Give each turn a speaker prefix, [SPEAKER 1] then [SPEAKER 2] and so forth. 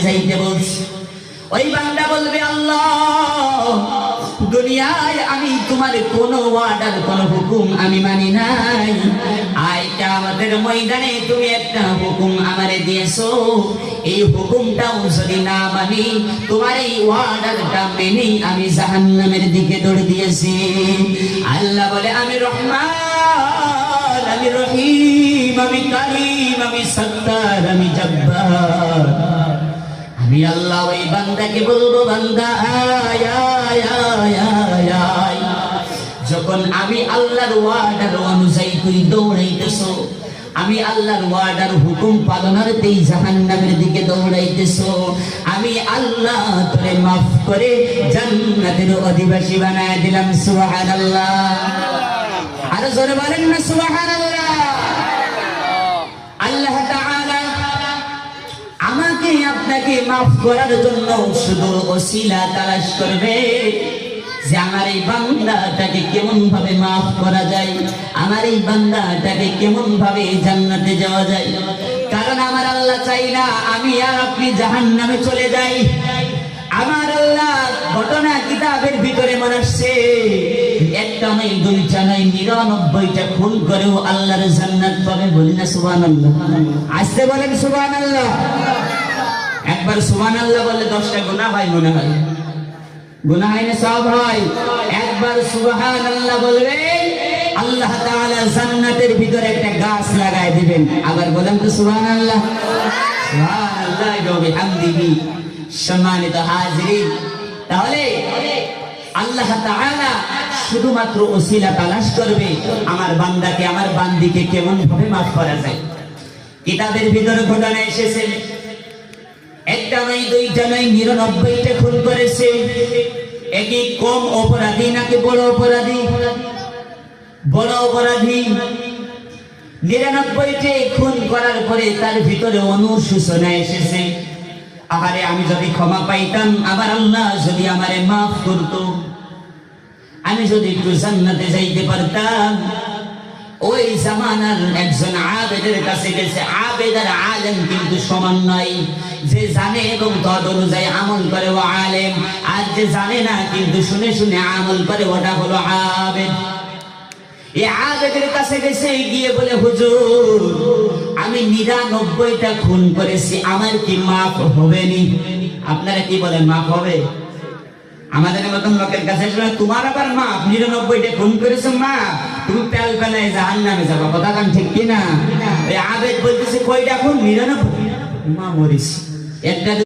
[SPEAKER 1] যাইতে বলছি। ওই বান্দা বলবে, আল্লাহ, দুনিয়ায় আমি তোমার কোনো ওয়ার্ডার কোনো হুকুম আমি মানি নাই, আইটা আমাদের ময়দানে তুমি একটা হুকুম আমারে দিয়েছো, এই হুকুমটাও যদি না মানি, তোমার এই ওয়ার্ডারটা মেনে আমি জাহান্নামের দিকে দৌড় দিয়েছি। আল্লাহ বলে, আমি রহমান, আমি রহিম, আমি কারীম, আমি সত্তার, আমি জব্বার। আমি আল্লাহ ওই বান্দাকে বলবো, বান্দা আয় আয় আয় আয় আয়। যখন আমি আল্লাহর ওয়ার্ডার অনুযায়ী তুই দৌড়াইতেছো, আমি আল্লাহর ওয়ার্ডার হুকুম পালনার্থেই জাহান্নামের দিকে দৌড়াইতেছো, আমি আল্লাহ তোরে মাফ করে জান্নাতের অধিবাসী বানায় দিলাম। সুবহানাল্লাহ। আরো জোরে বলেন না সুবহানাল্লাহ। আল্লাহ তাআলা আমাকে আপনাকে মাফ করার জন্য শুধু ওসিলা তালাশ করবে, যে আমার এই বান্দাটাকে কেমন ভাবে মাফ করা যায়, আমার এই বান্দাটাকে কেমন ভাবে জান্নাতে যাওয়া যায়। কারণ আমার আল্লাহ চাই না আমি আর আপনি জাহান্নামে চলে যাই। আমার আল্লাহ ঘটনা কিতাবের ভিতরে মনে আসছে, একটা নয়, দুইটা নয়, 99টা খুন করেও আল্লাহর জান্নাত পাবে। বলি না সুবহানাল্লাহ। আসতে বলেন সুবহানাল্লাহ। একবার সুবহানাল্লাহ বলে 10টা গুনাহ হয় মনে হয়, গুনাহ হয় না সওয়াব হয়? একবার সুবহানাল্লাহ বলবে, আল্লাহ তাআলা জান্নাতের ভিতরে একটা গাছ লাগায় দিবেন। আবার বলেন তো সুবহানাল্লাহ। সুবহানাল্লাহ ওয়া বিহামদিহি। সম্মানিত হাজিরিন, তাহলে আল্লাহ তাআলা শুধুমাত্র ওসিলা তালাশ করবে আমার বান্দাকে, আমার বান্দিকে কেমন ভাবে মাফ করা যায়। কিতাবের ভিতরে ঘটনা এসেছে, একটা নয়, দুইটা নয়, 99টা খুন করেছে। একই কম অপরাধী নাকি বড় অপরাধী? বড় অপরাধী। 99টা খুন করার পরে তার ভিতরে অনুশোচনা এসেছে, আহারে আমি যদি ক্ষমা পাইতাম, আবার আল্লাহ যদি আমারে মাফ করতো, আমি যদি একটু জান্নাতে যাইতে পারতাম। ওই জামানার একজন আবেদের কাছে গেছে। আবেদ আর আলেম কিন্তু সমান নয়। যে জানে এবং তদ অনুযায়ী আমল করে ও আলেম, আর যে জানে না কিন্তু শুনে শুনে আমল করে ওটা হলো আবেদ। এই আবেদের কাছে গেছে, গিয়ে বলে, হুজুর, আমি 99টা খুন করেছি, আমার কি মাফ হবে নি? আপনারা কি বলেন, মাফ হবে? আমাদের মতন লোকের কাছে তোমার আবার মাফ? 99টা খুন করেছো মাফ? তুমি পেল পেলায় জাহান্নামে যাবা। কথা কান ঠিক কিনা? এই আবেদ বলতেছে, কয়টা খুন? 99। মা মরিস একটা